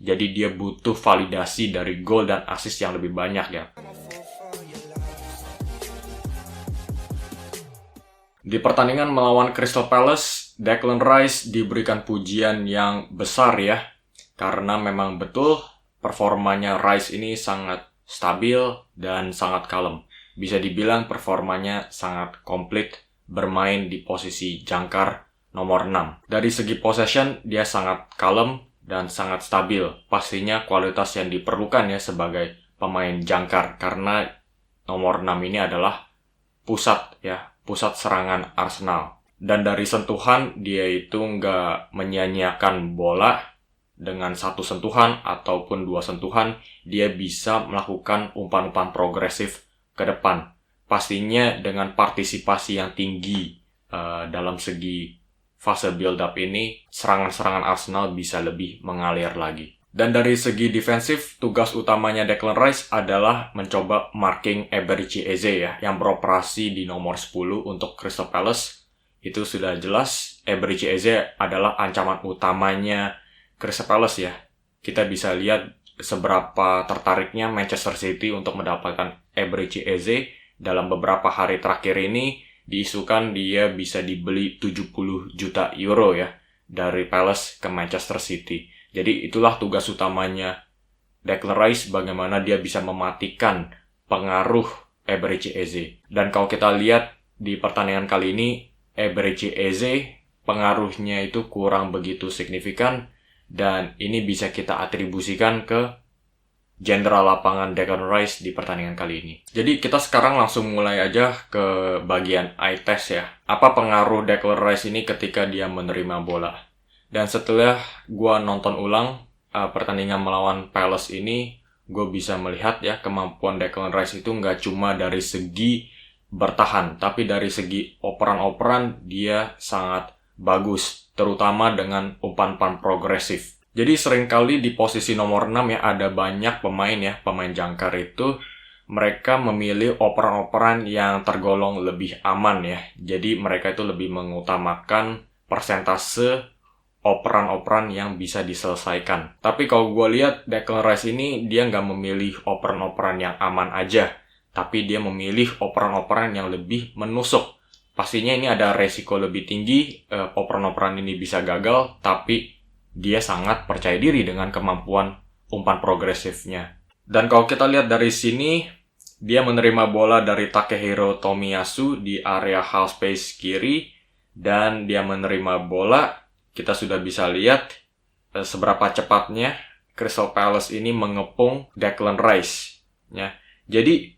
Jadi dia butuh validasi dari gol dan assist yang lebih banyak ya. Di pertandingan melawan Crystal Palace, Declan Rice diberikan pujian yang besar ya. Karena memang betul performanya Rice ini sangat stabil dan sangat kalem. Bisa dibilang performanya sangat komplit bermain di posisi jangkar nomor 6. Dari segi possession, dia sangat kalem dan sangat stabil. Pastinya kualitas yang diperlukan ya sebagai pemain jangkar. Karena nomor 6 ini adalah pusat serangan Arsenal. Dan dari sentuhan, dia itu nggak menyia-nyiakan bola. Dengan satu sentuhan ataupun dua sentuhan, dia bisa melakukan umpan-umpan progresif ke depan. Pastinya dengan partisipasi yang tinggi dalam segi fase build-up ini, serangan-serangan Arsenal bisa lebih mengalir lagi. Dan dari segi defensif, tugas utamanya Declan Rice adalah mencoba marking Eberechi Eze ya, yang beroperasi di nomor 10 untuk Crystal Palace. Itu sudah jelas, Eberechi Eze adalah ancaman utamanya Crystal Palace ya. Kita bisa lihat seberapa tertariknya Manchester City untuk mendapatkan Eberechi Eze. Dalam beberapa hari terakhir ini, diisukan dia bisa dibeli 70 juta euro ya, dari Palace ke Manchester City. Jadi itulah tugas utamanya Declan Rice, bagaimana dia bisa mematikan pengaruh Eberechi Eze. Dan kalau kita lihat di pertandingan kali ini, Eberechi Eze pengaruhnya itu kurang begitu signifikan, dan ini bisa kita atribusikan ke jenderal lapangan Declan Rice di pertandingan kali ini. Jadi kita sekarang langsung mulai aja ke bagian eye test ya. Apa pengaruh Declan Rice ini ketika dia menerima bola? Dan setelah gue nonton ulang pertandingan melawan Palace ini, gue bisa melihat ya kemampuan Declan Rice itu nggak cuma dari segi bertahan, tapi dari segi operan-operan dia sangat bagus, terutama dengan umpan-umpan progresif. Jadi seringkali di posisi nomor 6 ya ada banyak pemain jangkar itu mereka memilih operan-operan yang tergolong lebih aman ya. Jadi mereka itu lebih mengutamakan persentase operan-operan yang bisa diselesaikan. Tapi kalau gue lihat Declan Rice ini dia nggak memilih operan-operan yang aman aja, tapi dia memilih operan-operan yang lebih menusuk. Pastinya ini ada resiko lebih tinggi, operan-operan ini bisa gagal, tapi dia sangat percaya diri dengan kemampuan umpan progresifnya. Dan kalau kita lihat dari sini, dia menerima bola dari Takehiro Tomiyasu di area half space kiri, dan dia menerima bola. Kita sudah bisa lihat seberapa cepatnya Crystal Palace ini mengepung Declan Rice. Ya. Jadi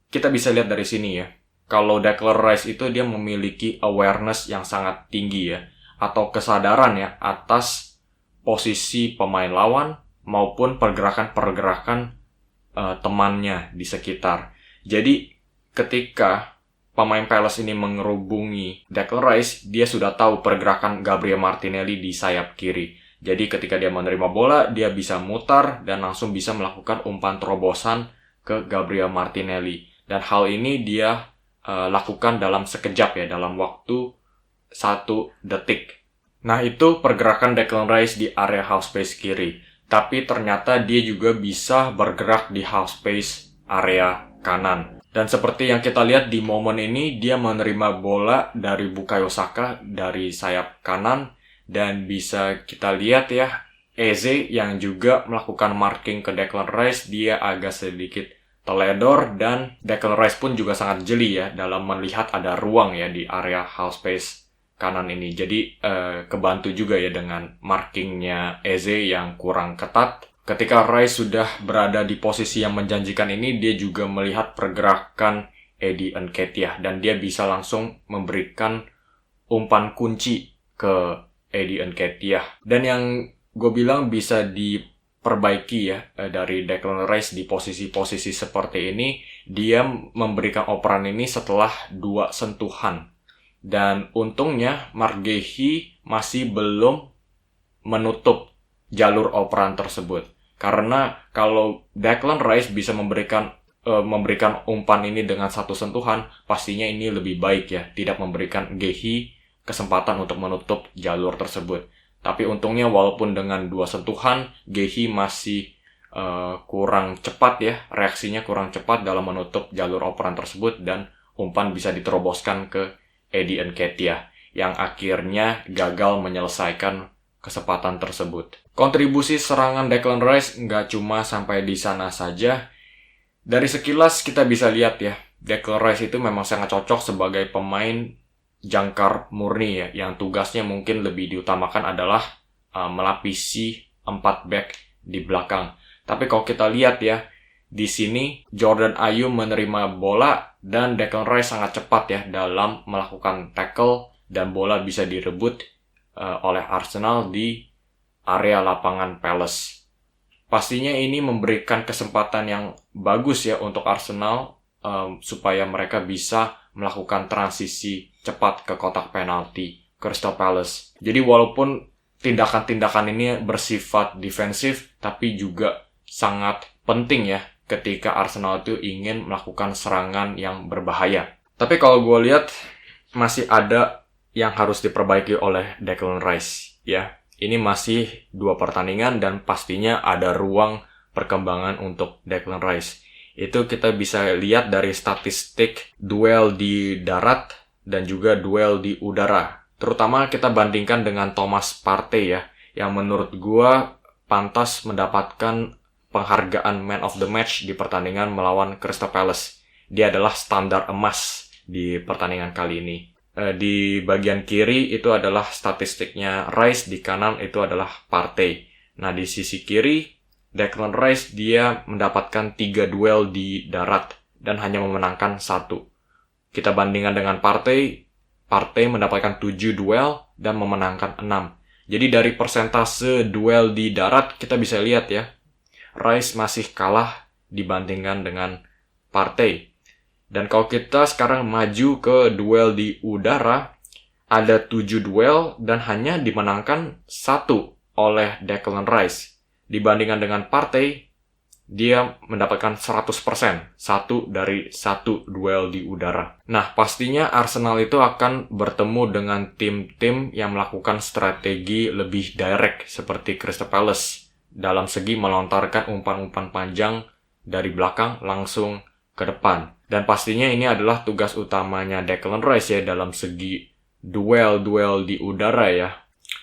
kita bisa lihat dari sini ya. Kalau Declan Rice itu dia memiliki awareness yang sangat tinggi ya. Atau kesadaran ya atas posisi pemain lawan maupun pergerakan-pergerakan temannya di sekitar. Jadi ketika pemain Palace ini mengerubungi Declan Rice, dia sudah tahu pergerakan Gabriel Martinelli di sayap kiri. Jadi ketika dia menerima bola, dia bisa mutar dan langsung bisa melakukan umpan terobosan ke Gabriel Martinelli. Dan hal ini dia lakukan dalam sekejap ya, dalam waktu 1 detik. Nah itu pergerakan Declan Rice di area half space kiri. Tapi ternyata dia juga bisa bergerak di half space area kanan. Dan seperti yang kita lihat di momen ini, dia menerima bola dari Bukayo Saka dari sayap kanan. Dan bisa kita lihat ya, Eze yang juga melakukan marking ke Declan Rice, dia agak sedikit teledor. Dan Declan Rice pun juga sangat jeli ya, dalam melihat ada ruang ya di area half space kanan ini. Jadi kebantu juga ya dengan markingnya Eze yang kurang ketat. Ketika Rice sudah berada di posisi yang menjanjikan ini, dia juga melihat pergerakan Eddie Nketiah dan dia bisa langsung memberikan umpan kunci ke Eddie Nketiah. Dan yang gue bilang bisa diperbaiki ya dari Declan Rice di posisi-posisi seperti ini, dia memberikan operan ini setelah 2 sentuhan. Dan untungnya Mark Guehi masih belum menutup jalur operan tersebut. Karena kalau Declan Rice bisa memberikan umpan ini dengan 1 sentuhan, pastinya ini lebih baik ya, tidak memberikan Guehi kesempatan untuk menutup jalur tersebut. Tapi untungnya walaupun dengan 2 sentuhan, Gehi masih kurang cepat ya, reaksinya kurang cepat dalam menutup jalur operan tersebut, dan umpan bisa diteroboskan ke Eddie Nketiah yang akhirnya gagal menyelesaikan kesempatan tersebut. Kontribusi serangan Declan Rice nggak cuma sampai di sana saja. Dari sekilas kita bisa lihat ya, Declan Rice itu memang sangat cocok sebagai pemain jangkar murni ya, yang tugasnya mungkin lebih diutamakan adalah melapisi 4 back di belakang. Tapi kalau kita lihat ya, di sini Jordan Ayew menerima bola dan Declan Rice sangat cepat ya dalam melakukan tackle, dan bola bisa direbut oleh Arsenal di area lapangan Palace. Pastinya ini memberikan kesempatan yang bagus ya untuk Arsenal supaya mereka bisa melakukan transisi cepat ke kotak penalti Crystal Palace. Jadi walaupun tindakan-tindakan ini bersifat defensif, tapi juga sangat penting ya ketika Arsenal itu ingin melakukan serangan yang berbahaya. Tapi kalau gue lihat masih ada yang harus diperbaiki oleh Declan Rice ya. Ini masih 2 pertandingan dan pastinya ada ruang perkembangan untuk Declan Rice. Itu kita bisa lihat dari statistik duel di darat dan juga duel di udara. Terutama kita bandingkan dengan Thomas Partey ya, yang menurut gua pantas mendapatkan penghargaan Man of the Match di pertandingan melawan Crystal Palace. Dia adalah standar emas di pertandingan kali ini. Di bagian kiri itu adalah statistiknya Rice, di kanan itu adalah Partey. Nah, di sisi kiri Declan Rice dia mendapatkan 3 duel di darat dan hanya memenangkan 1. Kita bandingkan dengan Partey mendapatkan 7 duel dan memenangkan 6. Jadi dari persentase duel di darat kita bisa lihat ya, Rice masih kalah dibandingkan dengan Partey. Dan kalau kita sekarang maju ke duel di udara, ada 7 duel dan hanya dimenangkan 1 oleh Declan Rice. Dibandingkan dengan Partey, dia mendapatkan 100%, 1 dari 1 duel di udara. Nah, pastinya Arsenal itu akan bertemu dengan tim-tim yang melakukan strategi lebih direct seperti Crystal Palace dalam segi melontarkan umpan-umpan panjang dari belakang langsung ke depan. Dan pastinya ini adalah tugas utamanya Declan Rice ya dalam segi duel-duel di udara ya.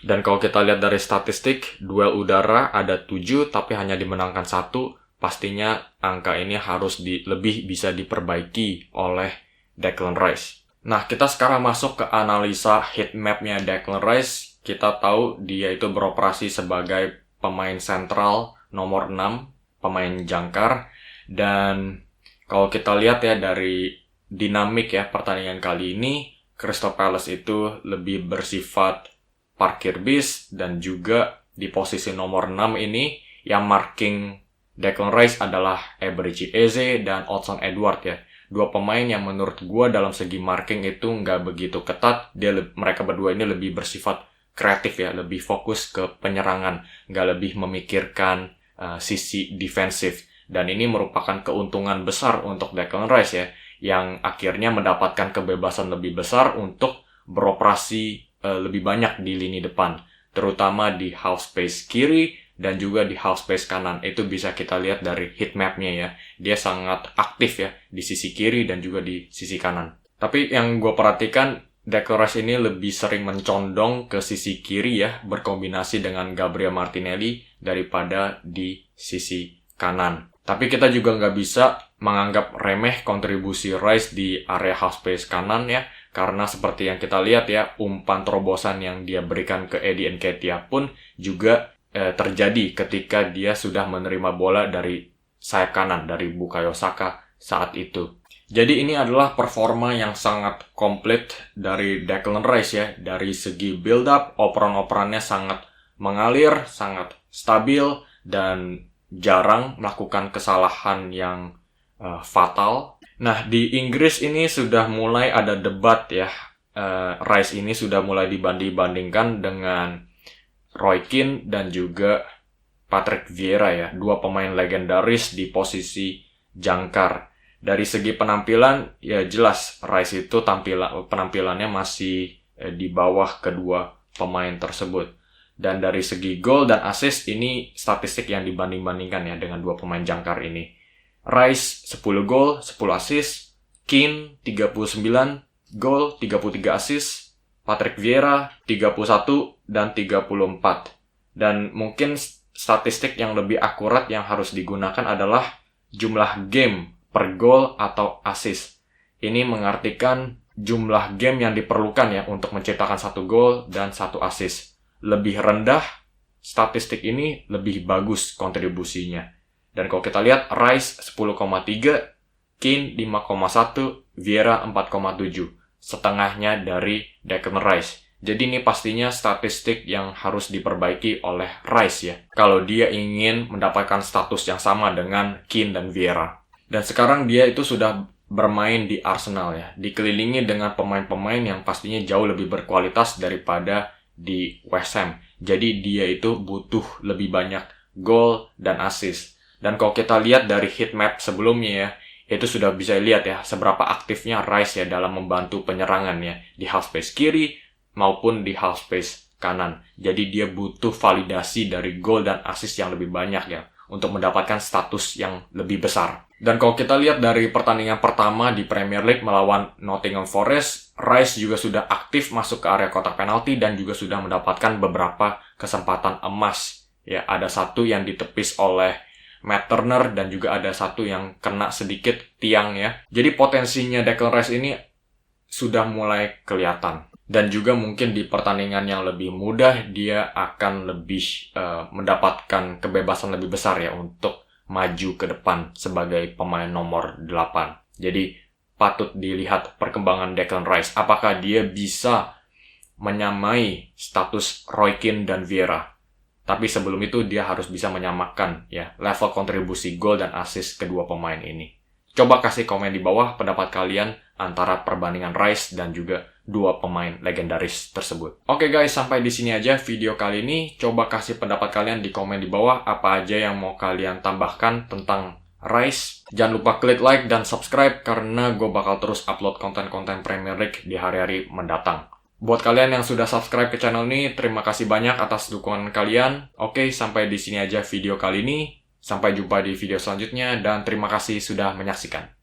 Dan kalau kita lihat dari statistik, duel udara ada 7 tapi hanya dimenangkan 1. Pastinya angka ini harus lebih bisa diperbaiki oleh Declan Rice. Nah, kita sekarang masuk ke analisa heatmap-nya Declan Rice. Kita tahu dia itu beroperasi sebagai pemain sentral nomor 6, pemain jangkar. Dan kalau kita lihat ya dari dinamik ya pertandingan kali ini, Crystal Palace itu lebih bersifat parkir bis, dan juga di posisi nomor 6 ini yang marking Declan Rice adalah Eberechi Eze dan Odsonne-Édouard ya. 2 pemain yang menurut gua dalam segi marking itu nggak begitu ketat. Mereka berdua ini lebih bersifat kreatif ya, lebih fokus ke penyerangan, nggak lebih memikirkan sisi defensif. Dan ini merupakan keuntungan besar untuk Declan Rice ya, yang akhirnya mendapatkan kebebasan lebih besar untuk beroperasi lebih banyak di lini depan, terutama di half space kiri dan juga di half space kanan. Itu bisa kita lihat dari heatmap-nya ya. Dia sangat aktif ya di sisi kiri dan juga di sisi kanan. Tapi yang gue perhatikan, Declan Rice ini lebih sering mencondong ke sisi kiri ya, berkombinasi dengan Gabriel Martinelli daripada di sisi kanan. Tapi kita juga nggak bisa menganggap remeh kontribusi Rice di area half space kanan ya, karena seperti yang kita lihat ya, umpan terobosan yang dia berikan ke Eddie Nketiah pun juga terjadi ketika dia sudah menerima bola dari sayap kanan dari Bukayo Saka saat itu. Jadi ini adalah performa yang sangat komplit dari Declan Rice ya, dari segi build up, operan-operannya sangat mengalir, sangat stabil, dan jarang melakukan kesalahan yang fatal. Nah, di Inggris ini sudah mulai ada debat ya. Rice ini sudah mulai dibanding-bandingkan dengan Roy Keane dan juga Patrick Vieira ya, 2 pemain legendaris di posisi jangkar. Dari segi penampilan, ya jelas Rice itu penampilannya masih di bawah kedua pemain tersebut. Dan dari segi gol dan assist, ini statistik yang dibanding-bandingkan ya dengan dua pemain jangkar ini. Rice 10 gol, 10 assist. Keane 39 gol, 33 assist. Patrick Vieira 31 dan 34. Dan mungkin statistik yang lebih akurat yang harus digunakan adalah jumlah game per gol atau assist. Ini mengartikan jumlah game yang diperlukan ya untuk menciptakan 1 gol dan 1 assist. Lebih rendah statistik ini lebih bagus kontribusinya. Dan kalau kita lihat Rice 10,3, Keane 5,1, Vieira 4,7. Setengahnya dari Declan Rice. Jadi ini pastinya statistik yang harus diperbaiki oleh Rice ya. Kalau dia ingin mendapatkan status yang sama dengan Keane dan Vieira. Dan sekarang dia itu sudah bermain di Arsenal ya. Dikelilingi dengan pemain-pemain yang pastinya jauh lebih berkualitas daripada di West Ham. Jadi dia itu butuh lebih banyak gol dan assist. Dan kalau kita lihat dari heat map sebelumnya ya, itu sudah bisa lihat ya seberapa aktifnya Rice ya dalam membantu penyerangan ya di half space kiri maupun di half space kanan. Jadi dia butuh validasi dari gol dan assist yang lebih banyak ya untuk mendapatkan status yang lebih besar. Dan kalau kita lihat dari pertandingan pertama di Premier League melawan Nottingham Forest, Rice juga sudah aktif masuk ke area kotak penalti dan juga sudah mendapatkan beberapa kesempatan emas. Ya, ada satu yang ditepis oleh Matt Turner dan juga ada satu yang kena sedikit tiang ya. Jadi potensinya Declan Rice ini sudah mulai kelihatan. Dan juga mungkin di pertandingan yang lebih mudah dia akan lebih mendapatkan kebebasan lebih besar ya untuk maju ke depan sebagai pemain nomor 8. Jadi patut dilihat perkembangan Declan Rice. Apakah dia bisa menyamai status Roy Keane dan Vieira? Tapi sebelum itu dia harus bisa menyamakan ya level kontribusi gol dan assist kedua pemain ini. Coba kasih komen di bawah pendapat kalian antara perbandingan Rice dan juga dua pemain legendaris tersebut. Oke guys, sampai di sini aja video kali ini. Coba kasih pendapat kalian di komen di bawah apa aja yang mau kalian tambahkan tentang Rice. Jangan lupa klik like dan subscribe karena gue bakal terus upload konten-konten Premier League di hari-hari mendatang. Buat kalian yang sudah subscribe ke channel ini, terima kasih banyak atas dukungan kalian. Oke, sampai di sini aja video kali ini. Sampai jumpa di video selanjutnya dan terima kasih sudah menyaksikan.